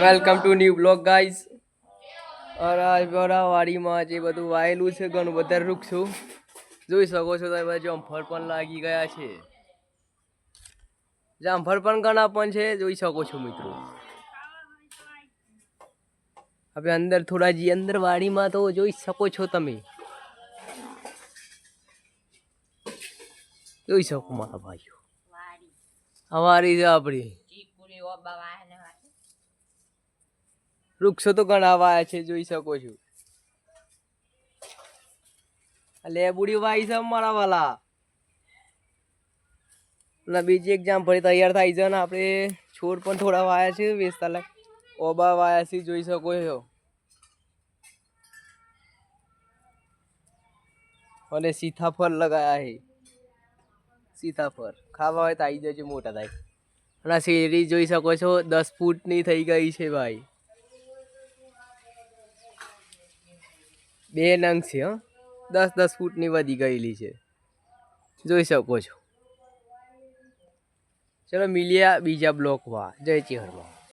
Welcome to new blog guys. બરા વાડીમાં જે બધું વાયેલું છે ઘણું બધા વૃક્ષો જોઈ શકો છો તમે. જામફળ પણ લાગી ગયા છે. જામફળ પણ ઘણા પણ છે જોઈ શકો છો મિત્રો. હવે અંદર થોડા જી અંદર વાડીમાં તો જોઈ શકો છો તમે. જોઈ શકો મારા ભાઈઓ અમારી છે આપણી. વૃક્ષો તો ઘણા વાયા છે જોઈ શકો છો. લેબુડી વાઈ છે અમારા વાલા. અને બીજી એક જામફળી તૈયાર થાય છે ને આપણે છોડ પણ થોડા વાયા છે વેચતા લાગ ઓબા વાયા છે જોઈ શકો છો. અને સીતાફળ લગાયા છે. સીતાફળ ખાવા હોય તો આવી જજો મોટા થાય. અને શેરડી જોઈ શકો છો 10 ફૂટની થઈ ગઈ છે ભાઈ. 2 નંગ છે. 10 ફૂટની વધી ગયેલી છે જોઈ શકો છો. ચલો મિલ્યા બીજા બ્લોકમાં. જય ચિહરમાં.